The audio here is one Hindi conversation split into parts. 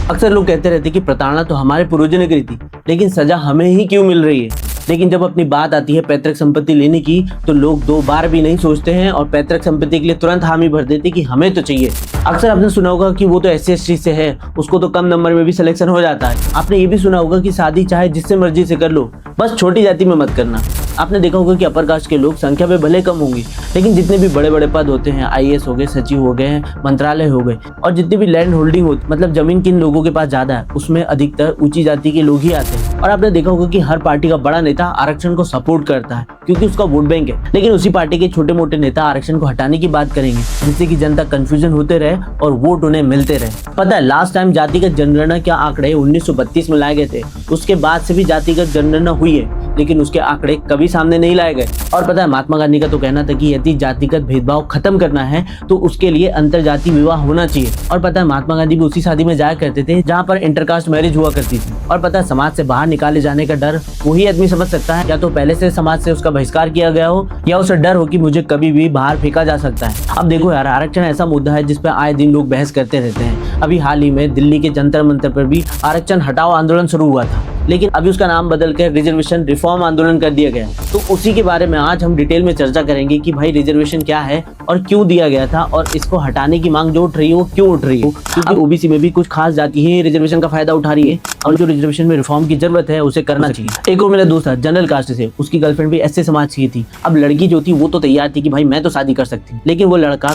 अक्सर लोग कहते रहते कि प्रताड़ना तो हमारे पूर्वजों ने करी थी, लेकिन सजा हमें ही क्यों मिल रही है। लेकिन जब अपनी बात आती है पैतृक संपत्ति लेने की, तो लोग दो बार भी नहीं सोचते हैं और पैतृक संपत्ति के लिए तुरंत हामी भर देते कि हमें तो चाहिए। अक्सर आपने सुना होगा कि वो तो SC/ST से है, उसको तो कम नंबर में भी सिलेक्शन हो जाता है। आपने ये भी सुना होगा कि शादी चाहे जिससे मर्जी से कर लो, बस छोटी जाति में मत करना। आपने देखा होगा कि अपर कास्ट के लोग संख्या में भले कम होंगे, लेकिन जितने भी बड़े बड़े पद होते हैं, IAS हो गए, सचिव हो गए, मंत्रालय हो गए, और जितनी भी लैंड होल्डिंग होती, मतलब जमीन किन लोगों के पास ज्यादा है, उसमें अधिकतर ऊंची जाति के लोग ही आते हैं। और आपने देखा होगा कि हर पार्टी का बड़ा नेता आरक्षण को सपोर्ट करता है, क्योंकि उसका वोट बैंक है। लेकिन उसी पार्टी के छोटे मोटे नेता आरक्षण को हटाने की बात करेंगे, जिससे कि जनता कंफ्यूजन होते रहे और वोट उन्हें मिलते रहे। पता है लास्ट टाइम जातिगत जनगणना के आंकड़े 1932 में लाए गए थे, उसके बाद से भी जातिगत जनगणना हुई है, लेकिन उसके आंकड़े कभी सामने नहीं लाए गए। और पता है महात्मा गांधी का तो कहना था कि यदि जातिगत भेदभाव खत्म करना है तो उसके लिए अंतर जाति विवाह होना चाहिए। और पता है महात्मा गांधी भी उसी शादी में जाया करते थे जहाँ पर इंटरकास्ट मैरिज हुआ करती थी। और पता है समाज से बाहर निकाले जाने का डर वही आदमी समझ सकता है, या तो पहले से समाज से उसका बहिष्कार किया गया हो, या उसे डर हो कि मुझे कभी भी बाहर फेंका जा सकता है। अब देखो यार, आरक्षण ऐसा मुद्दा है जिस पर आए दिन लोग बहस करते रहते हैं। अभी हाल ही में दिल्ली के जंतर मंतर पर भी आरक्षण हटाओ आंदोलन शुरू हुआ था, लेकिन अभी उसका नाम बदलकर रिजर्वेशन रिफॉर्म आंदोलन कर दिया गया। तो उसी के बारे में आज हम डिटेल में चर्चा करेंगे कि भाई रिजर्वेशन क्या है और क्यों दिया गया था, और इसको हटाने की मांग जो उठ रही है वो क्यों उठ रही है। क्योंकि OBC में भी कुछ खास जाति है रिजर्वेशन का फायदा उठा रही है, और जो रिजर्वेशन में रिफॉर्म की जरूरत है उसे करना चाहिए। एक और मेरा दोस्त था जनरल कास्ट से, उसकी गर्लफ्रेंड भी SC समाज की थी। अब लड़की जो थी वो तो तैयार थी कि भाई मैं तो शादी कर सकती, लेकिन वो लड़का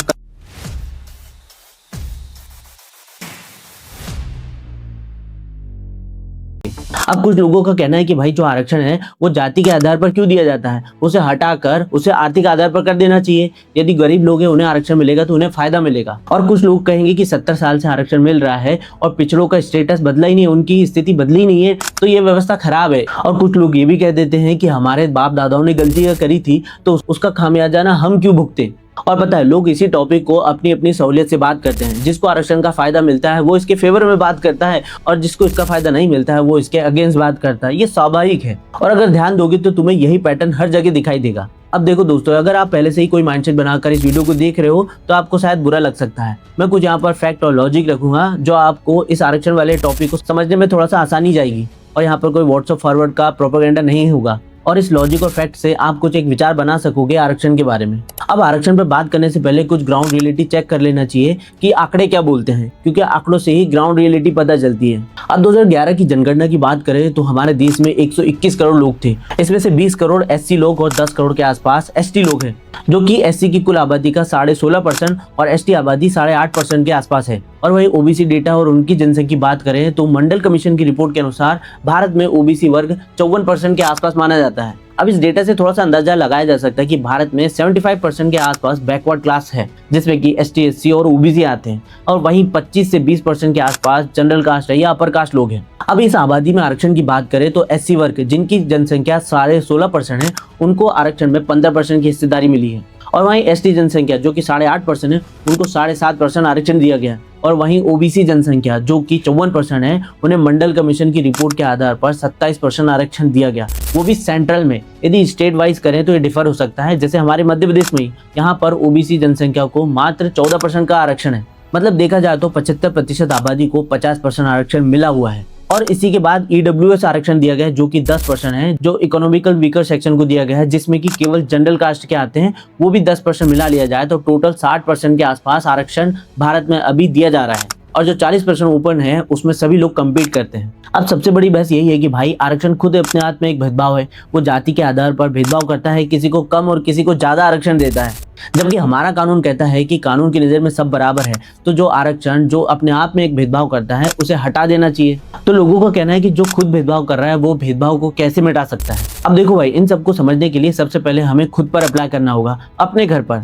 अब कुछ लोगों का कहना है कि भाई जो आरक्षण है वो जाति के आधार पर क्यों दिया जाता है, उसे हटाकर उसे आर्थिक आधार पर कर देना चाहिए। यदि गरीब लोग हैं उन्हें आरक्षण मिलेगा तो उन्हें फायदा मिलेगा। और कुछ लोग कहेंगे कि 70 साल से आरक्षण मिल रहा है और पिछड़ों का स्टेटस बदला ही नहीं, उनकी स्थिति बदली नहीं है, तो ये व्यवस्था खराब है। और कुछ लोग ये भी कह देते हैं कि हमारे बाप दादाओं ने गलतियां करी थी तो उसका खामियाजा ना हम क्यों भुगते। और पता है लोग इसी टॉपिक को अपनी अपनी सहूलियत से बात करते हैं। जिसको आरक्षण का फायदा मिलता है वो इसके फेवर में बात करता है, और जिसको इसका फायदा नहीं मिलता है वो इसके अगेंस्ट बात करता है। ये स्वाभाविक है, और अगर ध्यान दोगे तो तुम्हें यही पैटर्न हर जगह दिखाई देगा। अब देखो दोस्तों, अगर आप पहले से ही कोई माइंडसेट बनाकर इस वीडियो को देख रहे हो तो आपको शायद बुरा लग सकता है। मैं कुछ यहाँ पर फैक्ट और लॉजिक रखूंगा जो आपको इस आरक्षण वाले टॉपिक को समझने में थोड़ा सा आसानी जाएगी, और यहाँ पर कोई व्हाट्सएप फॉरवर्ड का प्रोपेगेंडा नहीं होगा, और इस लॉजिक और फैक्ट से आप कुछ एक विचार बना सकोगे आरक्षण के बारे में। अब आरक्षण पर बात करने से पहले कुछ ग्राउंड रियलिटी चेक कर लेना चाहिए कि आंकड़े क्या बोलते हैं, क्योंकि आंकड़ों से ही ग्राउंड रियलिटी पता चलती है। अब 2011 की जनगणना की बात करें तो हमारे देश में 121 करोड़ लोग थे। इसमें से 20 करोड़ SC लोग और 10 करोड़ के आसपास ST लोग हैं, जो कि SC की कुल आबादी का 16.5% और ST आबादी 8.5% के आसपास है। और वही OBC डेटा और उनकी जनसंख्या की बात करें तो मंडल कमीशन की रिपोर्ट के अनुसार भारत में OBC वर्ग 54% के आसपास माना जाता है। अब इस डेटा से थोड़ा सा अंदाजा लगाया जा सकता है कि भारत में 75% के आसपास बैकवर्ड क्लास है, जिसमें कि ST SC और OBC आते हैं, और वहीं 25 से 20% के आसपास जनरल कास्ट है या अपर कास्ट लोग हैं। अब इस आबादी में आरक्षण की बात करें तो SC वर्ग जिनकी जनसंख्या 16.5% है, उनको आरक्षण में 15% की हिस्सेदारी मिली है। और वहीं ST जनसंख्या जो कि 8.5% है, उनको 7.5% आरक्षण दिया गया है। और वहीं OBC जनसंख्या जो कि 54% है, उन्हें मंडल कमीशन की रिपोर्ट के आधार पर 27% आरक्षण दिया गया, वो भी सेंट्रल में। यदि स्टेट वाइज करें तो ये डिफर हो सकता है, जैसे हमारे मध्य प्रदेश में ही यहाँ पर OBC जनसंख्या को मात्र 14% का आरक्षण है। मतलब देखा जाए तो 75% आबादी को 50% आरक्षण मिला हुआ है। और इसी के बाद EWS आरक्षण दिया गया है जो कि 10% है, जो इकोनॉमिकल वीकर सेक्शन को दिया गया है, जिसमें कि केवल जनरल कास्ट के आते हैं, वो भी 10% मिला लिया जाए तो टोटल 60% के आसपास आरक्षण भारत में अभी दिया जा रहा है। और जो 40% ओपन है उसमें सभी लोग कम्पीट करते हैं। अब सबसे बड़ी बहस यही है कि भाई आरक्षण खुद अपने हाथ में एक भेदभाव है, वो जाति के आधार पर भेदभाव करता है, किसी को कम और किसी को ज्यादा आरक्षण देता है। जबकि हमारा कानून कहता है कि कानून की नज़र में सब बराबर है, तो जो आरक्षण जो अपने आप में एक भेदभाव करता है उसे हटा देना चाहिए। तो लोगों का कहना है कि जो खुद भेदभाव कर रहा है वो भेदभाव को कैसे मिटा सकता है। अब देखो भाई, इन सबको समझने के लिए सबसे पहले हमें खुद पर अप्लाई करना होगा, अपने घर पर।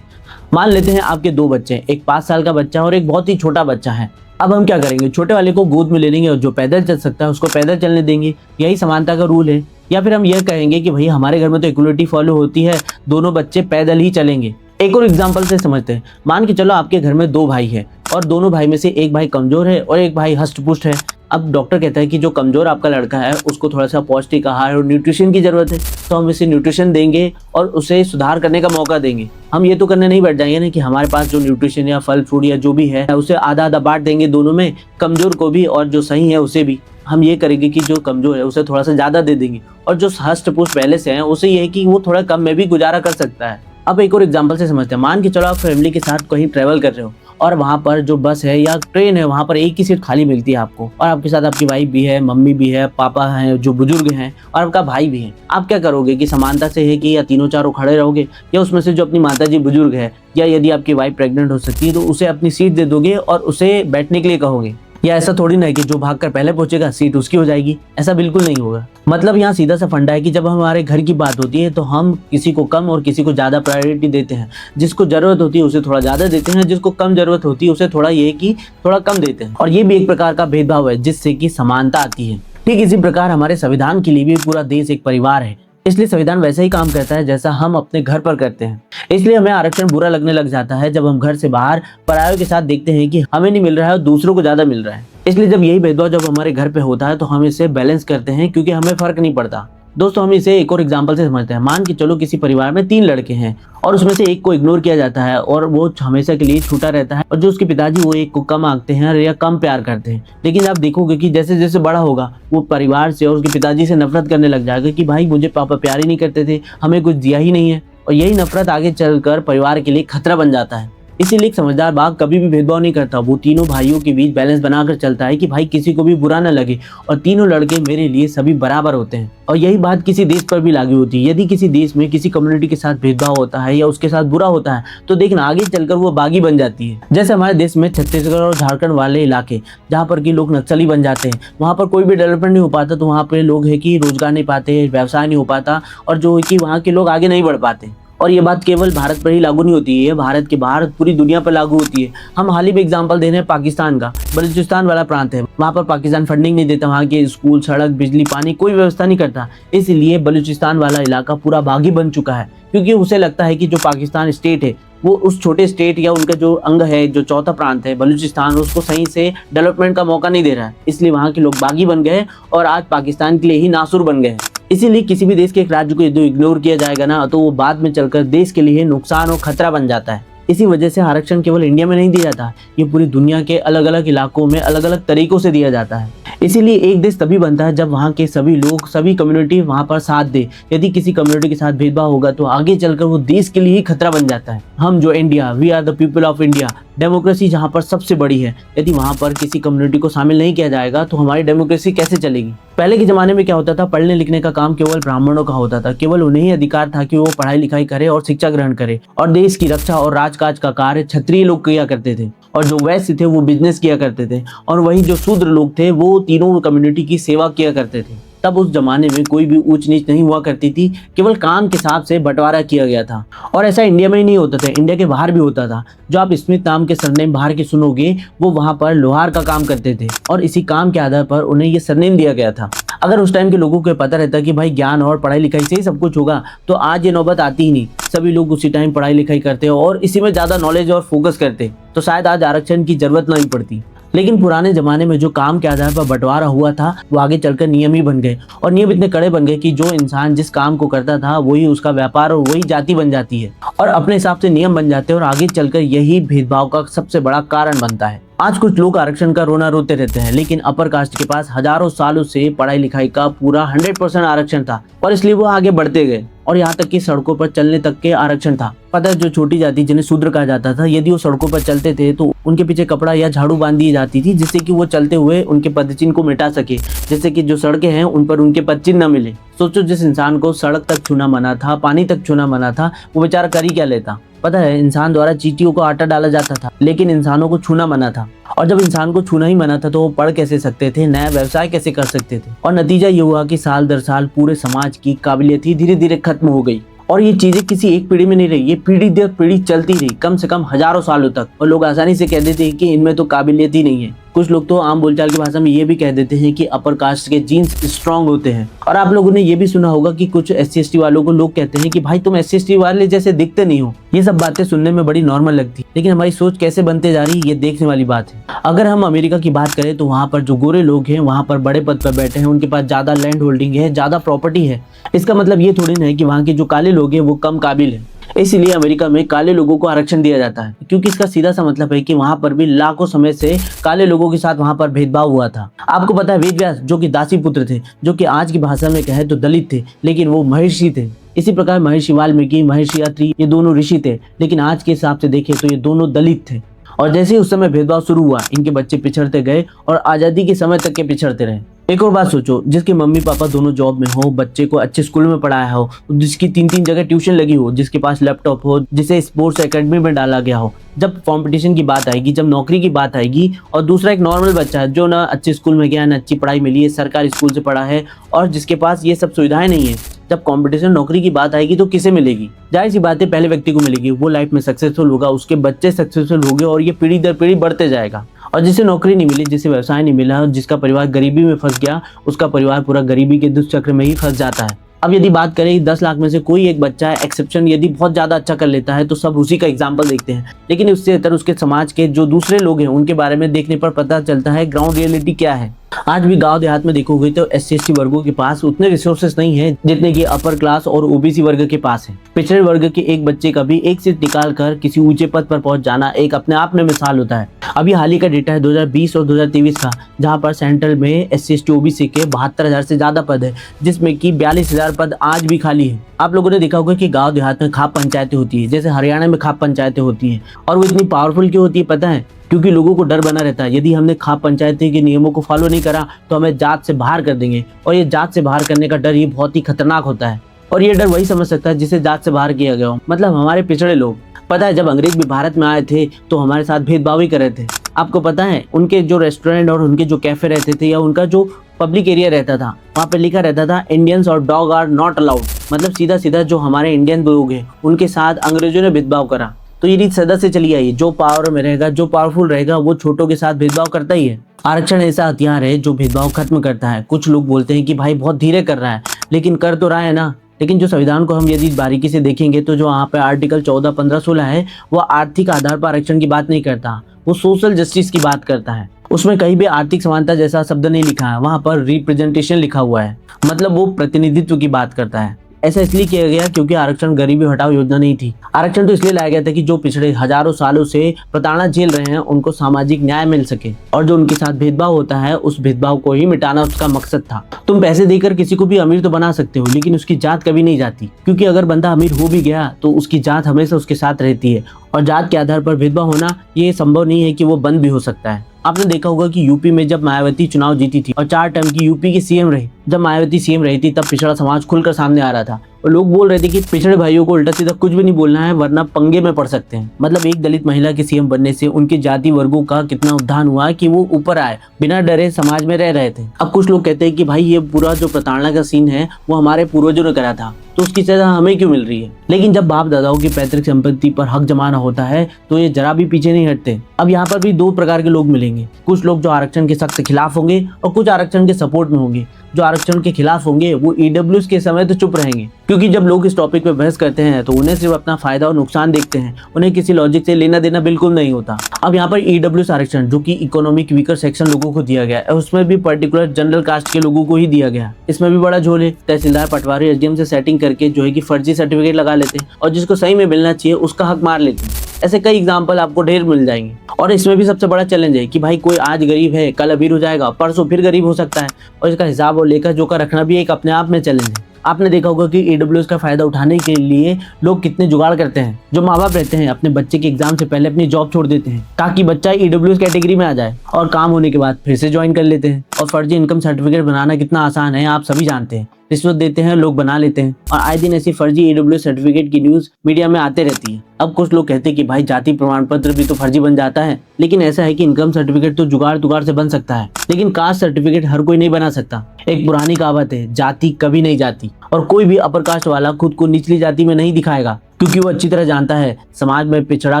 मान लेते हैं आपके 2 बच्चे, एक 5 साल का बच्चा और एक बहुत ही छोटा बच्चा है। अब हम क्या करेंगे, छोटे वाले को गोद में ले लेंगे और जो पैदल चल सकता है उसको पैदल चलने देंगे, यही समानता का रूल है। या फिर हम यह कहेंगे कि भाई हमारे घर में तो इक्वलिटी फॉलो होती है, दोनों बच्चे पैदल ही चलेंगे। एक और एग्जांपल से समझते हैं। मान के चलो आपके घर में 2 भाई है और दोनों भाई में से एक भाई कमजोर है और एक भाई हष्ट पुष्ट है, अब डॉक्टर कहता है कि जो कमजोर आपका लड़का है उसको थोड़ा सा पौष्टिक आहार और न्यूट्रिशन की जरूरत है, तो हम इसे न्यूट्रिशन देंगे और उसे सुधार करने का मौका देंगे। हम ये तो करने नहीं बैठ जाएंगे ना कि हमारे पास जो न्यूट्रिशन या फल फ्रूट या जो भी है उसे आधा आधा बांट देंगे दोनों में, कमजोर को भी और जो सही है उसे भी। हम ये करेंगे कि जो कमजोर है उसे थोड़ा सा ज्यादा दे देंगे और जो हष्ट पुष्ट पहले से है उसे ये है कि वो थोड़ा कम में भी गुजारा कर सकता है। अब एक और एग्जांपल से समझते हैं। मान के चलो आप फैमिली के साथ कहीं ट्रेवल कर रहे हो और वहाँ पर जो बस है या ट्रेन है वहाँ पर एक ही सीट खाली मिलती है आपको, और आपके साथ आपकी वाइफ भी है, मम्मी भी है, पापा हैं जो बुजुर्ग हैं और आपका भाई भी है। आप क्या करोगे कि समानता से है कि या तीनों चारों खड़े रहोगे, या उसमें से जो अपनी माता जी बुजुर्ग है या यदि आपकी वाइफ प्रेग्नेंट हो सकती है तो उसे अपनी सीट दे दोगे और उसे बैठने के लिए कहोगे? या ऐसा थोड़ी ना है कि जो भागकर पहले पहुंचेगा सीट उसकी हो जाएगी, ऐसा बिल्कुल नहीं होगा। मतलब यहाँ सीधा सा फंडा है कि जब हमारे घर की बात होती है तो हम किसी को कम और किसी को ज्यादा प्रायोरिटी देते हैं। जिसको जरूरत होती है उसे थोड़ा ज्यादा देते हैं, जिसको कम जरूरत होती है उसे थोड़ा ये कि थोड़ा कम देते हैं। और ये भी एक प्रकार का भेदभाव है जिससे कि समानता आती है। ठीक इसी प्रकार हमारे संविधान के लिए भी पूरा देश एक परिवार है, इसलिए संविधान वैसा ही काम करता है जैसा हम अपने घर पर करते हैं। इसलिए हमें आरक्षण बुरा लगने लग जाता है जब हम घर से बाहर परायों के साथ देखते हैं कि हमें नहीं मिल रहा है और दूसरों को ज्यादा मिल रहा है। इसलिए जब यही भेदभाव जब हमारे घर पे होता है तो हम इसे बैलेंस करते हैं क्योंकि हमें फर्क नहीं पड़ता। दोस्तों हम इसे एक और एग्जांपल से समझते हैं। मान के चलो किसी परिवार में 3 लड़के हैं और उसमें से एक को इग्नोर किया जाता है और वो हमेशा के लिए छूटा रहता है, और जो उसके पिताजी वो एक को कम आंकते हैं या कम प्यार करते हैं। लेकिन आप देखोगे कि जैसे जैसे बड़ा होगा वो परिवार से और उसके पिताजी से नफरत करने लग जाएगा कि भाई मुझे पापा प्यार ही नहीं करते थे, हमें कुछ दिया ही नहीं है। और यही नफरत आगे चलकर परिवार के लिए खतरा बन जाता है। इसीलिए एक समझदार बाप कभी भी भेदभाव नहीं करता, वो तीनों भाइयों के बीच बैलेंस बनाकर चलता है कि भाई किसी को भी बुरा न लगे और तीनों लड़के मेरे लिए सभी बराबर होते हैं। और यही बात किसी देश पर भी लागू होती है। यदि किसी देश में किसी कम्युनिटी के साथ भेदभाव होता है या उसके साथ बुरा होता है तो देखना आगे चलकर वो बागी बन जाती है। जैसे हमारे देश में छत्तीसगढ़ और झारखंड वाले इलाके जहाँ पर कि लोग नक्सली बन जाते हैं, वहाँ पर कोई भी डेवलपमेंट नहीं हो पाता, तो वहाँ पे लोग है कि रोजगार नहीं पाते, व्यवसाय नहीं हो पाता और जो है कि वहाँ के लोग आगे नहीं बढ़ पाते। और ये बात केवल भारत पर ही लागू नहीं होती है, भारत के बाहर पूरी दुनिया पर लागू होती है। हम हाल ही में एग्जांपल दे रहे हैं पाकिस्तान का। बलूचिस्तान वाला प्रांत है, वहाँ पर पाकिस्तान फंडिंग नहीं देता, वहाँ के स्कूल, सड़क, बिजली, पानी कोई व्यवस्था नहीं करता। इसलिए बलूचिस्तान वाला इलाका पूरा बागी बन चुका है क्योंकि उसे लगता है कि जो पाकिस्तान स्टेट है वो उस छोटे स्टेट या उनका जो अंग है, जो चौथा प्रांत है बलूचिस्तान, उसको सही से डेवलपमेंट का मौका नहीं दे रहा है। इसलिए वहाँ के लोग बागी बन गए और आज पाकिस्तान के लिए ही नासुर बन गए। इसीलिए किसी भी देश के एक राज्य को यदि इग्नोर किया जाएगा ना तो वो बाद में चलकर देश के लिए नुकसान और खतरा बन जाता है। इसी वजह से आरक्षण केवल इंडिया में नहीं दिया जाता, ये पूरी दुनिया के अलग अलग इलाकों में अलग अलग तरीकों से दिया जाता है। इसीलिए एक देश तभी बनता है जब वहाँ के सभी लोग, सभी कम्युनिटी वहाँ पर साथ दे। यदि किसी कम्युनिटी के साथ भेदभाव होगा तो आगे चलकर वो देश के लिए ही खतरा बन जाता है। हम जो India, we are the people of India, democracy जहाँ पर सबसे बड़ी है, यदि वहाँ पर किसी कम्युनिटी को शामिल नहीं किया जाएगा तो हमारी डेमोक्रेसी कैसे चलेगी। पहले के जमाने में क्या होता था, पढ़ने लिखने का काम केवल ब्राह्मणों का होता था, केवल उन्हें ही अधिकार था कि वो पढ़ाई लिखाई करे और शिक्षा ग्रहण करे, और देश की रक्षा और राजकाज का कार्य क्षत्रिय लोग किया करते थे, और जो वैश्य थे वो बिजनेस किया करते थे, और वही जो शूद्र लोग थे वो तीनों कम्युनिटी की सेवा किया करते थे। तब उस जमाने में कोई भी ऊंच नीच नहीं हुआ करती थी, केवल काम के हिसाब से बंटवारा किया गया था। और ऐसा इंडिया में ही नहीं होता था, इंडिया के बाहर भी होता था। जो आप स्मिथ नाम के सरनेम बाहर के सुनोगे वो वहाँ पर लोहार का काम करते थे और इसी काम के आधार पर उन्हें ये सरनेम दिया गया था। अगर उस टाइम के लोगों को पता रहता कि भाई ज्ञान और पढ़ाई लिखाई से ही सब कुछ होगा तो आज ये नौबत आती ही नहीं। सभी लोग उसी टाइम पढ़ाई लिखाई करते और इसी में ज़्यादा नॉलेज और फोकस करते तो शायद आज आरक्षण की जरूरत नहीं पड़ती। लेकिन पुराने जमाने में जो काम के आधार पर बंटवारा हुआ था वो आगे चलकर नियम ही बन गए, और नियम इतने कड़े बन गए कि जो इंसान जिस काम को करता था वही उसका व्यापार और वही जाति बन जाती है, और अपने हिसाब से नियम बन जाते हैं, और आगे चलकर यही भेदभाव का सबसे बड़ा कारण बनता है। आज कुछ लोग आरक्षण का रोना रोते रहते हैं, लेकिन अपर कास्ट के पास हजारों सालों से पढ़ाई लिखाई का पूरा 100% आरक्षण था और इसलिए वो आगे बढ़ते गए, और यहाँ तक कि सड़कों पर चलने तक के आरक्षण था। पता है, जो छोटी जाति जिन्हें शूद्र कहा जाता था, यदि वो सड़कों पर चलते थे तो उनके पीछे कपड़ा या झाड़ू बांध दी जाती थी जिससे कि वो चलते हुए उनके पदचिन्ह को मिटा सके, जिससे कि जो सड़कें हैं उन पर उनके पदचिन्ह न मिले। सोचो, जिस इंसान को सड़क तक छूना मना था, पानी तक छूना मना था, वो बेचारा कर ही क्या लेता। पता है, इंसान द्वारा चींटियों को आटा डाला जाता था लेकिन इंसानों को छूना मना था, और जब इंसान को छूना ही मना था तो वो पढ़ कैसे सकते थे, नया व्यवसाय कैसे कर सकते थे। और नतीजा ये हुआ कि साल दर साल पूरे समाज की काबिलियत ही धीरे धीरे खत्म हो गई, और ये चीजें किसी एक पीढ़ी में नहीं रही, ये पीढ़ी दर पीढ़ी चलती रही, कम से कम हजारों सालों तक, और लोग आसानी से कह देते हैं कि इनमें तो काबिलियत ही नहीं है। कुछ लोग तो आम बोलचाल की भाषा में ये भी कह देते हैं कि अपर कास्ट के जीन्स स्ट्रांग होते हैं। और आप लोगों ने ये भी सुना होगा कि कुछ SC/ST वालों को लोग कहते हैं कि भाई तुम SC/ST वाले जैसे दिखते नहीं हो। ये सब बातें सुनने में बड़ी नॉर्मल लगती, लेकिन हमारी सोच कैसे बनते जा रही है ये देखने वाली बात है। अगर हम अमेरिका की बात करें तो वहाँ पर जो गोरे लोग हैं वहाँ पर बड़े पद पर बैठे हैं, उनके पास ज्यादा लैंड होल्डिंग है, ज्यादा प्रॉपर्टी है। इसका मतलब ये थोड़ी ना है कि वहाँ के जो काले लोग हैं वो कम काबिल है। इसीलिए अमेरिका में काले लोगों को आरक्षण दिया जाता है, क्योंकि इसका सीधा सा मतलब है कि वहां पर भी लाखों समय से काले लोगों के साथ वहां पर भेदभाव हुआ था। आपको पता है वेद व्यास जो कि दासी पुत्र थे, जो कि आज की भाषा में कहे तो दलित थे, लेकिन वो महर्षि थे। इसी प्रकार महर्षि वाल्मीकि, महर्षि अत्रि ये दोनों ऋषि थे, लेकिन आज के हिसाब से देखें तो ये दोनों दलित थे। और जैसे ही उस समय भेदभाव शुरू हुआ, इनके बच्चे पिछड़ते गए और आजादी के समय तक के पिछड़ते रहे। एक और बात सोचो, जिसके मम्मी पापा दोनों जॉब में हो, बच्चे को अच्छे स्कूल में पढ़ाया हो, जिसकी 3-3 जगह ट्यूशन लगी हो, जिसके पास लैपटॉप हो, जिसे स्पोर्ट्स एकेडमी में डाला गया हो, जब कंपटीशन की बात आएगी, जब नौकरी की बात आएगी, और दूसरा एक नॉर्मल बच्चा है जो ना अच्छे स्कूल में गया, ना अच्छी पढ़ाई मिली है, सरकारी स्कूल से पढ़ा है और जिसके पास ये सब सुविधाएं नहीं है, जब कंपटीशन नौकरी की बात आएगी तो किसे मिलेगी? जाहिर सी बात है पहले व्यक्ति को मिलेगी। वो लाइफ में सक्सेसफुल होगा, उसके बच्चे सक्सेसफुल होंगे और ये पीढ़ी दर पीढ़ी बढ़ते जाएगा। और जिसे नौकरी नहीं मिली, जिसे व्यवसाय नहीं मिला, जिसका परिवार गरीबी में फंस गया, उसका परिवार पूरा गरीबी के दुष्चक्र में ही फंस जाता है। अब यदि बात करें 10 लाख में से कोई एक बच्चा है एक्सेप्शन यदि बहुत ज्यादा अच्छा कर लेता है तो सब उसी का एग्जाम्पल देखते हैं, लेकिन उससे बेहतर उसके समाज के जो दूसरे लोग हैं उनके बारे में देखने पर पता चलता है ग्राउंड रियलिटी क्या है। आज भी गांव देहात में देखोगे तो SC/ST वर्गों के पास उतने रिसोर्सेस नहीं है जितने कि अपर क्लास और OBC वर्ग के पास है। पिछड़े वर्ग के एक बच्चे का भी एक सीट निकाल कर किसी ऊंचे पद पर पहुंच जाना एक अपने आप में मिसाल होता है। अभी हाल ही का डेटा है 2020 और 2023 का, जहां पर सेंट्रल में SC/ST OBC के 72,000 से ज्यादा पद है, जिसमें कि 42,000 पद आज भी खाली है। आप लोगों ने देखा होगा कि गांव देहात में खाप पंचायतें होती है, जैसे हरियाणा में खाप पंचायतें होती हैं, और वो इतनी पावरफुल क्यों होती है पता है? क्योंकि लोगों को डर बना रहता है, यदि हमने खाप पंचायती के नियमों को फॉलो नहीं करा तो हमें जात से बाहर कर देंगे, और ये जात से बाहर करने का डर ये बहुत ही खतरनाक होता है। और ये डर वही समझ सकता है जिसे जात से बाहर किया गया हो, मतलब हमारे पिछड़े लोग। पता है जब अंग्रेज भी भारत में आए थे तो हमारे साथ भेदभाव ही कर रहे थे। आपको पता है उनके जो रेस्टोरेंट और उनके जो कैफे रहते थे या उनका जो पब्लिक एरिया रहता था, वहाँ पे लिखा रहता था इंडियंस और डॉग आर नॉट अलाउड। मतलब सीधा सीधा जो हमारे इंडियन लोग हैं उनके साथ अंग्रेजों ने भेदभाव करा। तो ये रीत सदा से चली आई है, जो पावर में रहेगा, जो पावरफुल रहेगा, वो छोटों के साथ भेदभाव करता ही है। आरक्षण ऐसा हथियार है जो भेदभाव खत्म करता है। कुछ लोग बोलते हैं कि भाई बहुत धीरे कर रहा है, लेकिन कर तो रहा है ना। लेकिन जो संविधान को हम यदि बारीकी से देखेंगे तो जो वहाँ पे आर्टिकल 14, 15, 16 है वो आर्थिक आधार पर आरक्षण की बात नहीं करता, वो सोशल जस्टिस की बात करता है। उसमें कहीं भी आर्थिक समानता जैसा शब्द नहीं लिखा है, वहाँ पर रिप्रेजेंटेशन लिखा हुआ है, मतलब वो प्रतिनिधित्व की बात करता है। ऐसा इसलिए किया गया क्योंकि आरक्षण गरीबी हटाओ योजना नहीं थी। आरक्षण तो इसलिए लाया गया था कि जो पिछड़े हजारों सालों से प्रताड़ना झेल रहे हैं उनको सामाजिक न्याय मिल सके, और जो उनके साथ भेदभाव होता है उस भेदभाव को ही मिटाना उसका मकसद था। तुम पैसे देकर किसी को भी अमीर तो बना सकते हो, लेकिन उसकी जात कभी नहीं जाती, क्योंकि अगर बंदा अमीर हो भी गया तो उसकी जात हमेशा उसके साथ रहती है, और जात के आधार पर भेदभाव होना ये संभव नहीं है कि वो बंद भी हो सकता है। आपने देखा होगा कि यूपी में जब मायावती चुनाव जीती थी और 4 टर्म की यूपी की सीएम रही, जब मायावती सीएम रही थी तब पिछड़ा समाज खुलकर सामने आ रहा था और लोग बोल रहे थे कि पिछड़े भाइयों को उल्टा सीधा कुछ भी नहीं बोलना है वरना पंगे में पड़ सकते हैं। मतलब एक दलित महिला के सीएम बनने से उनके जाति वर्गों का कितना उत्थान हुआ कि वो ऊपर आए, बिना डरे समाज में रह रहे थे। अब कुछ लोग कहते हैं कि भाई ये पूरा जो प्रताड़ना का सीन है वो हमारे पूर्वजों ने करा था, तो उसकी सजा हमें क्यों मिल रही है? लेकिन जब बाप दादाओं की पैतृक संपत्ति पर हक जमाना होता है तो ये जरा भी पीछे नहीं हटते। अब यहाँ पर भी 2 प्रकार के लोग मिलेंगे, कुछ लोग जो आरक्षण के सख्त खिलाफ होंगे और कुछ आरक्षण के सपोर्ट में होंगे। जो आरक्षण के खिलाफ होंगे वो EWS के समय तो चुप रहेंगे, क्योंकि जब लोग इस टॉपिक पे बहस करते हैं तो उन्हें सिर्फ अपना फायदा और नुकसान देखते हैं, उन्हें किसी लॉजिक से लेना देना बिल्कुल नहीं होता। अब यहाँ पर EWS आरक्षण जो कि इकोनॉमिक वीकर सेक्शन लोगों को दिया गया है, उसमें भी पर्टिकुलर जनरल कास्ट के लोगों को ही दिया गया। इसमें भी बड़ा झोल है। तहसीलदार, पटवारी, SDM से सेटिंग करके जो है कि फर्जी सर्टिफिकेट लगा लेते हैं और जिसको सही में मिलना चाहिए उसका हक मार लेते हैं। ऐसे कई एग्जाम्पल आपको ढेर मिल जाएंगे। और इसमें भी सबसे बड़ा चैलेंज है कि भाई कोई आज गरीब है, कल अमीर हो जाएगा, परसों फिर गरीब हो सकता है, और इसका हिसाब और लेखा जोखा रखना भी एक अपने आप में चैलेंज है। आपने देखा होगा कि EWS का फायदा उठाने के लिए लोग कितने जुगाड़ करते हैं। जो माँ बाप रहते हैं अपने बच्चे के एग्जाम से पहले अपनी जॉब छोड़ देते हैं ताकि बच्चा EWS कैटेगरी में आ जाए, और काम होने के बाद फिर से ज्वाइन कर लेते हैं। और फर्जी इनकम सर्टिफिकेट बनाना कितना आसान है आप सभी जानते हैं। रिश्वत देते हैं, लोग बना लेते हैं, और आए दिन ऐसी फर्जी EWS सर्टिफिकेट की न्यूज मीडिया में आते रहती है। अब कुछ लोग कहते हैं कि भाई जाति प्रमाण पत्र भी तो फर्जी बन जाता है, लेकिन ऐसा है कि इनकम सर्टिफिकेट तो जुगाड़ तुगाड़ से बन सकता है, लेकिन कास्ट सर्टिफिकेट हर कोई नहीं बना सकता। एक पुरानी कहावत है, जाति कभी नहीं जाती, और कोई भी अपर कास्ट वाला खुद को निचली जाति में नहीं दिखाएगा, क्योंकि वो अच्छी तरह जानता है समाज में पिछड़ा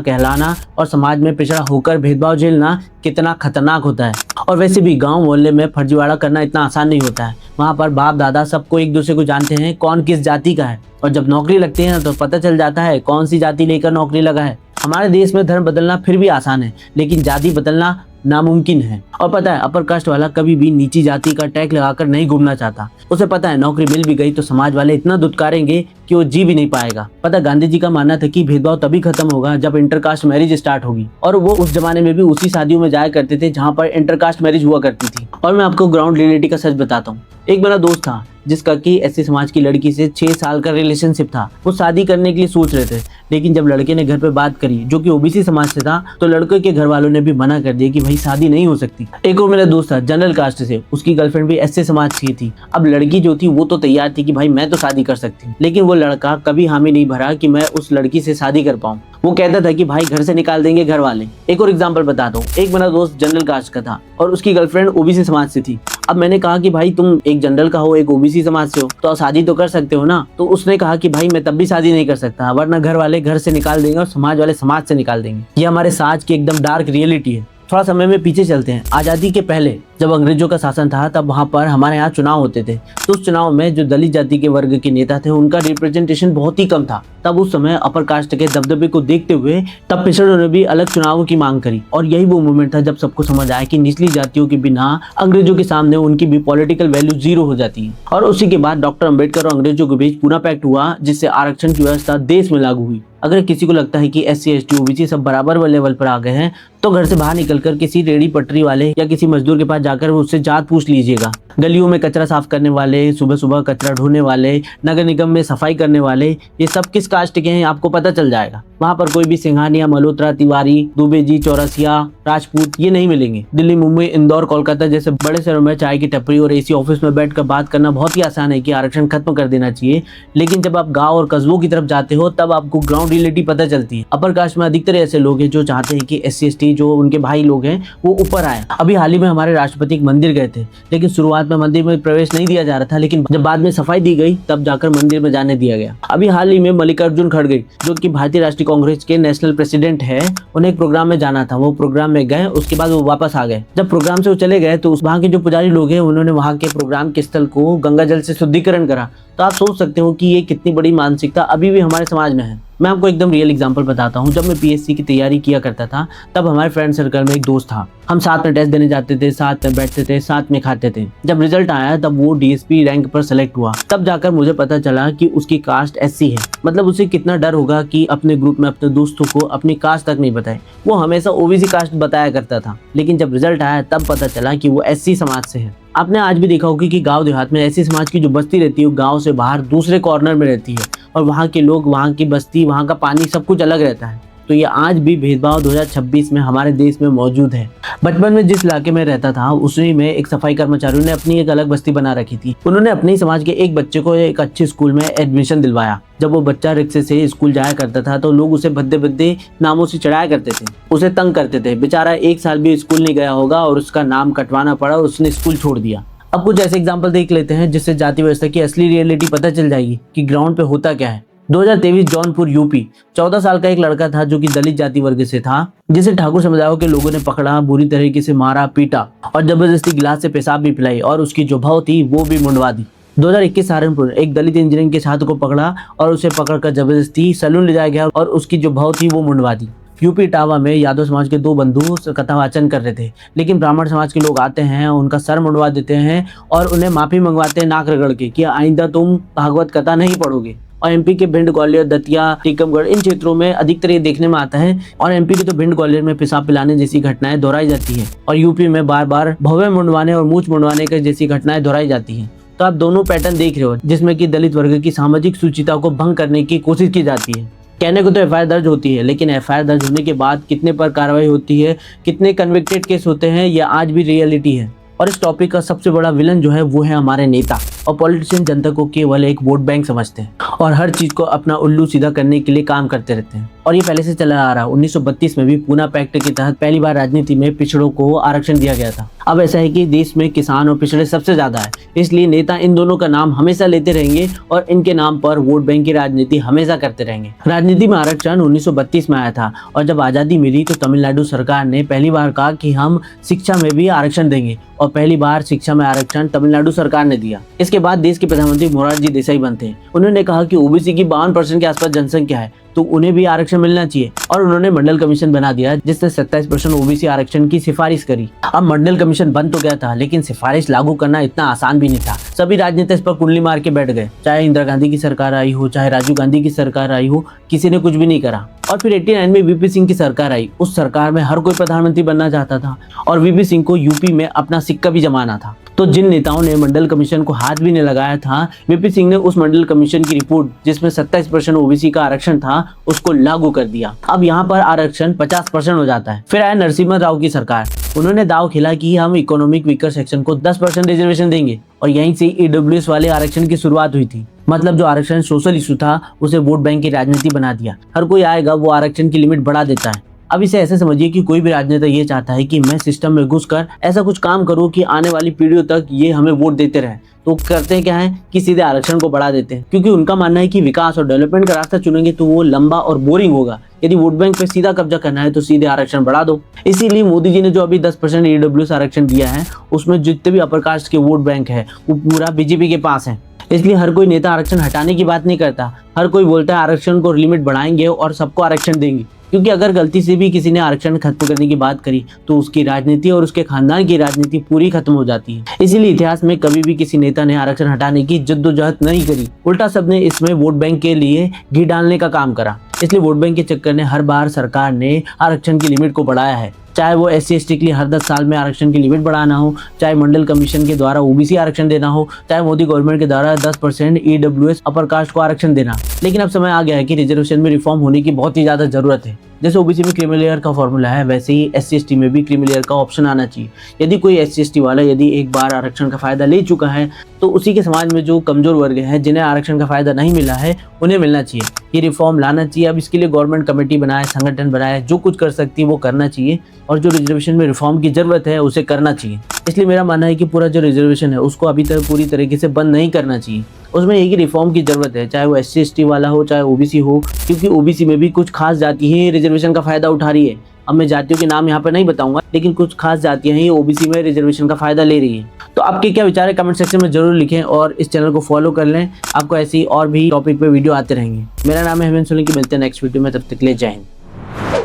कहलाना और समाज में पिछड़ा होकर भेदभाव झेलना कितना खतरनाक होता है। और वैसे भी गांव मोहल्ले में फर्जीवाड़ा करना इतना आसान नहीं होता है। वहाँ पर बाप दादा सबको एक दूसरे को जानते हैं कौन किस जाति का है, और जब नौकरी लगती है ना तो पता चल जाता है कौन सी जाति लेकर नौकरी लगा है। हमारे देश में धर्म बदलना फिर भी आसान है, लेकिन जाति बदलना नामुमकिन है। और पता है अपर कास्ट वाला कभी भी नीची जाति का टैग लगाकर नहीं घूमना चाहता। उसे पता है नौकरी मिल भी गई तो समाज वाले इतना दुत्कारेंगे कि वो जी भी नहीं पाएगा। पता गांधी जी का मानना था कि भेदभाव तभी खत्म होगा जब इंटरकास्ट मैरिज स्टार्ट होगी, और वो उस जमाने में भी उसी शादियों में जाया करते थे जहाँ पर इंटरकास्ट मैरिज हुआ करती थी। और मैं आपको ग्राउंड रियलिटी का सच बताता हूँ। एक मेरा दोस्त था जिसका कि एससी समाज की लड़की से 6 साल का रिलेशनशिप था। वो शादी करने के लिए सोच रहे थे, लेकिन जब लड़के ने घर पे बात करी जो कि ओबीसी समाज से था तो लड़के के घर वालों ने भी मना कर दिया कि भाई शादी नहीं हो सकती। एक और मेरा दोस्त था जनरल कास्ट से, उसकी गर्लफ्रेंड भी एससी समाज की थी। अब लड़की जो थी वो तो तैयार थी कि भाई मैं तो शादी कर सकती हूँ, लेकिन वो लड़का कभी हामी नहीं भरा कि मैं उस लड़की से शादी कर पाऊँ। वो कहता था कि भाई घर से निकाल देंगे घर वाले। एक और एग्जांपल बताता हूँ। एक मेरा दोस्त जनरल कास्ट का था और उसकी गर्लफ्रेंड ओबीसी समाज से थी। अब मैंने कहा कि भाई तुम एक जनरल का हो, एक ओबीसी समाज से हो, तो शादी तो कर सकते हो ना। तो उसने कहा कि भाई मैं तब भी शादी नहीं कर सकता, वरना घर वाले घर से निकाल देंगे और समाज वाले समाज से निकाल देंगे। ये हमारे समाज की एकदम डार्क रियलिटी है। थोड़ा समय में पीछे चलते हैं। आज़ादी के पहले जब अंग्रेजों का शासन था तब वहाँ पर हमारे यहाँ चुनाव होते थे। तो उस चुनाव में जो दलित जाति के वर्ग के नेता थे उनका रिप्रेजेंटेशन बहुत ही कम था। तब उस समय अपर कास्ट के दबदबे को देखते हुए तब पिछड़ों ने भी अलग चुनावों की मांग करी, और यही वो मूवमेंट था जब सबको समझ आया कि निचली जातियों के बिना अंग्रेजों के सामने उनकी भी पॉलिटिकल वैल्यू जीरो हो जाती है। और उसी के बाद डॉक्टर अम्बेडकर और अंग्रेजों के बीच पूरा पैक्ट हुआ, जिससे आरक्षण की व्यवस्था देश में लागू हुई। अगर किसी को लगता है कि एससी एसटी ओबीसी सब बराबर लेवल पर आ गए हैं तो घर से बाहर निकलकर किसी रेडी पटरी वाले या किसी मजदूर के पास जाकर उससे जात पूछ लीजिएगा। गलियों में कचरा साफ करने वाले, सुबह सुबह कचरा ढोने वाले, नगर निगम में सफाई करने वाले, ये सब किस कास्ट के हैं आपको पता चल जाएगा। वहाँ पर कोई भी सिंघानिया, मल्होत्रा, तिवारी, दुबे जी, चौरसिया, राजपूत ये नहीं मिलेंगे। दिल्ली, मुंबई, इंदौर, कोलकाता जैसे बड़े शहरों में चाय की टपरी और एसी ऑफिस में बैठकर बात करना बहुत ही आसान है कि आरक्षण खत्म कर देना चाहिए, लेकिन जब आप गाँव और कस्बों की तरफ जाते हो तब आपको ग्राउंड रियलिटी पता चलती है। अपर कास्ट में अधिकतर ऐसे लोग हैं जो चाहते हैं कि एससी एसटी जो उनके भाई लोग हैं वो ऊपर आए। अभी हाल ही में हमारे राष्ट्रपति एक मंदिर गए थे, लेकिन शुरुआत में मंदिर में प्रवेश नहीं दिया जा रहा था, लेकिन जब बाद में सफाई दी गई तब जाकर मंदिर में जाने दिया गया। अभी हाल ही में मल्लिकार्जुन खड़गे जो कि भारतीय राष्ट्रीय कांग्रेस के नेशनल प्रेसिडेंट है, उन्हें एक प्रोग्राम में जाना था। वो प्रोग्राम में गए, उसके बाद वो वापस आ गए। जब प्रोग्राम से वो चले गए तो वहाँ के जो पुजारी लोग हैं उन्होंने वहाँ के प्रोग्राम के स्थल को गंगा जल से शुद्धिकरण करा। तो आप सोच सकते हो कि ये कितनी बड़ी मानसिकता अभी भी हमारे समाज में है। मैं आपको एकदम रियल एग्जांपल बताता हूँ। जब मैं पीएससी की तैयारी किया करता था तब हमारे फ्रेंड सर्कल में एक दोस्त था। हम साथ में टेस्ट देने जाते थे, साथ में बैठते थे, साथ में खाते थे। जब रिजल्ट आया तब वो डीएसपी रैंक पर सेलेक्ट हुआ। तब जाकर मुझे पता चला कि उसकी कास्ट एससी है। मतलब उसे कितना डर होगा कि अपने ग्रुप में अपने दोस्तों को अपनी कास्ट तक नहीं बताए। वो हमेशा ओबीसी कास्ट बताया करता था, लेकिन जब रिजल्ट आया तब पता चला कि वो एससी समाज से है। आपने आज भी देखा होगा कि गांव देहात में ऐसी समाज की जो बस्ती रहती है वो गांव से बाहर दूसरे कॉर्नर में रहती है, और वहाँ के लोग, वहाँ की बस्ती, वहाँ का पानी सब कुछ अलग रहता है। तो ये आज भी भेदभाव 2026 में हमारे देश में मौजूद है। बचपन में जिस इलाके में रहता था उसी में एक सफाई कर्मचारियों ने अपनी एक अलग बस्ती बना रखी थी। उन्होंने अपने समाज के एक बच्चे को एक अच्छे स्कूल में एडमिशन दिलवाया। जब वो बच्चा रिक्शे से स्कूल जाया करता था तो लोग उसे भद्दे भद्दे नामों से चढ़ाया करते थे, उसे तंग करते थे। बेचारा 1 साल भी स्कूल नहीं गया होगा और उसका नाम कटवाना पड़ा और उसने स्कूल छोड़ दिया। अब कुछ ऐसे एग्जाम्पल देख लेते हैं जिससे जाति व्यवस्था की असली रियलिटी पता चल जाएगी कि ग्राउंड पे होता क्या है। 2023 जौनपुर यूपी, 14 साल का एक लड़का था जो कि दलित जाति वर्ग से था, जिसे ठाकुर समुदायों के लोगों ने पकड़ा, बुरी तरीके से मारा, पीटा और जबरदस्ती गिलास से पेशाब भी पिलाई और उसकी जो भौं थी वो भी मुंडवा दी। 2021 सहारनपुर, एक दलित इंजीनियरिंग के छात्र को पकड़ा और उसे पकड़कर जबरदस्ती सैलून ले जाया गया और उसकी जो भौं थी वो मुंडवा दी। यूपी इटावा में यादव समाज के 2 बंधु कथावाचन कर रहे थे, लेकिन ब्राह्मण समाज के लोग आते हैं, उनका सर मुंडवा देते हैं और उन्हें माफी मंगवाते हैं नाक रगड़ के कि आइंदा तुम भागवत कथा नहीं पढ़ोगे। और एमपी के भिंड, ग्वालियर, दतिया, टीकमगढ़ इन क्षेत्रों में अधिकतर ये देखने में आता है। और एमपी के तो भिंड, ग्वालियर में पेशाब पिलाने जैसी घटनाएं दोहराई जाती है, और यूपी में बार बार भौवें मुंडवाने और मूछ मुंडवाने की जैसी घटनाएं दोहराई जाती हैं। तो आप दोनों पैटर्न देख रहे हो जिसमें कि दलित वर्ग की सामाजिक सुचिता को भंग करने की कोशिश की जाती है। कहने को तो एफआईआर दर्ज होती है, लेकिन एफआईआर दर्ज होने के बाद कितने पर कार्रवाई होती है, कितने कन्विक्टेड केस होते हैं, यह आज भी रियलिटी है। और इस टॉपिक का सबसे बड़ा विलन जो है वो है हमारे नेता। और पॉलिटिशियन जनता को केवल एक वोट बैंक समझते हैं और हर चीज को अपना उल्लू सीधा करने के लिए काम करते रहते हैं। और ये पहले से चला आ रहा है। 1932 में भी पूना पैक्ट के तहत पहली बार राजनीति में पिछड़ों को आरक्षण दिया गया था। अब ऐसा है कि देश में किसान और पिछड़े सबसे ज्यादा है, इसलिए नेता इन दोनों का नाम हमेशा लेते रहेंगे और इनके नाम पर वोट बैंक की राजनीति हमेशा करते रहेंगे। राजनीति में आरक्षण 1932 में आया था और जब आजादी मिली तो तमिलनाडु सरकार ने पहली बार कहा कि हम शिक्षा में भी आरक्षण देंगे और पहली बार शिक्षा में आरक्षण तमिलनाडु सरकार ने दिया। इसके बाद देश के प्रधानमंत्री मोरारजी देसाई बनते। उन्होंने कहा कि ओबीसी की 52% के आसपास जनसंख्या है तो उन्हें भी आरक्षण मिलना चाहिए और उन्होंने मंडल कमीशन बना दिया जिसने 27% ओबीसी आरक्षण की सिफारिश करी। अब मंडल कमीशन बन तो गया था लेकिन सिफारिश लागू करना इतना आसान भी नहीं था। सभी राजनेता इस पर कुंडली मार के बैठ गए, चाहे इंदिरा गांधी की सरकार आई हो चाहे राजीव गांधी की सरकार आई हो, किसी ने कुछ भी नहीं करा। और फिर 89 में वीपी सिंह की सरकार आई। उस सरकार में हर कोई प्रधानमंत्री बनना चाहता था और वीपी सिंह को यूपी में अपना सिक्का भी जमाना था। तो जिन नेताओं ने मंडल कमीशन को हाथ भी नहीं लगाया था, वीपी सिंह ने उस मंडल कमीशन की रिपोर्ट जिसमें 27% ओबीसी का आरक्षण था उसको लागू कर दिया। अब यहाँ पर आरक्षण 50% हो जाता है। फिर आया नरसिम्हा राव की सरकार। उन्होंने दाव खेला कि हम इकोनॉमिक वीकर सेक्शन को 10% रिजर्वेशन देंगे और यहीं से ईडब्ल्यूएस वाले आरक्षण की शुरुआत हुई थी। मतलब जो आरक्षण सोशल इशू था उसे वोट बैंक की राजनीति बना दिया। हर कोई आएगा वो आरक्षण की लिमिट बढ़ा देता है। अब इसे ऐसे समझिए कि कोई भी राजनेता ये चाहता है कि मैं सिस्टम में घुसकर ऐसा कुछ काम करूं कि आने वाली पीढ़ियों तक ये हमें वोट देते रहे। तो करते क्या है कि सीधे आरक्षण को बढ़ा देते हैं, क्योंकि उनका मानना है कि विकास और डेवलपमेंट का रास्ता चुनेंगे तो वो लंबा और बोरिंग होगा। यदि वोट बैंक पे सीधा कब्जा करना है तो सीधे आरक्षण बढ़ा दो। इसीलिए मोदी जी ने जो अभी 10% ईडब्ल्यूएस आरक्षण दिया है उसमें जितने भी अपर कास्ट के वोट बैंक है वो पूरा बीजेपी के पास है। इसलिए हर कोई नेता आरक्षण हटाने की बात नहीं करता, हर कोई बोलता है आरक्षण को लिमिट बढ़ाएंगे और सबको आरक्षण देंगे। क्योंकि अगर गलती से भी किसी ने आरक्षण खत्म करने की बात करी तो उसकी राजनीति और उसके खानदान की राजनीति पूरी खत्म हो जाती है। इसीलिए इतिहास में कभी भी किसी नेता ने आरक्षण हटाने की जद्दोजहद नहीं करी, उल्टा सबने इसमें वोट बैंक के लिए घी डालने का काम करा। इसलिए वोट बैंक के चक्कर में हर बार सरकार ने आरक्षण की लिमिट को बढ़ाया है, चाहे वो SC/ST के लिए हर 10 साल में आरक्षण की लिमिट बढ़ाना हो, चाहे मंडल कमीशन के द्वारा ओबीसी आरक्षण देना हो, चाहे मोदी गवर्नमेंट के द्वारा 10% ईडब्ल्यूएस अपर कास्ट को आरक्षण देना। लेकिन अब समय आ गया है कि रिजर्वेशन में रिफॉर्म होने की बहुत ही ज्यादा जरूरत है। जैसे ओबीसी में क्रीमी लेयर का फॉर्मूला है वैसे ही SC/ST में भी क्रीमी लेयर का ऑप्शन आना चाहिए। यदि कोई SC/ST वाला यदि एक बार आरक्षण का फायदा ले चुका है तो उसी के समाज में जो कमजोर वर्ग हैं जिन्हें आरक्षण का फायदा नहीं मिला है उन्हें मिलना चाहिए। ये रिफॉर्म लाना चाहिए। अब इसके लिए गवर्नमेंट कमेटी बनाए, संगठन बनाए, जो कुछ कर सकती है वो करना चाहिए और जो रिजर्वेशन में रिफॉर्म की जरूरत है उसे करना चाहिए। इसलिए मेरा मानना है कि पूरा जो रिजर्वेशन है उसको अभी तक पूरी तरीके से बंद नहीं करना चाहिए। उसमें एक ही रिफॉर्म की जरूरत है, चाहे वो SC/ST वाला हो चाहे ओबीसी हो, क्योंकि ओबीसी में भी कुछ खास जाति है रिजर्वेशन का फायदा उठा रही है। अब मैं जातियों के नाम यहाँ पे नहीं बताऊंगा, लेकिन कुछ खास जातियां हैं ये ओबीसी में रिजर्वेशन का फायदा ले रही है। तो आपके क्या विचार है कमेंट सेक्शन में जरूर लिखें और इस चैनल को फॉलो कर लें। आपको ऐसी और भी टॉपिक पे वीडियो आते रहेंगे। मेरा नाम है हेमंत सोलंकी। मिलते हैं नेक्स्ट वीडियो में, तब तक के लिए जय हिंद।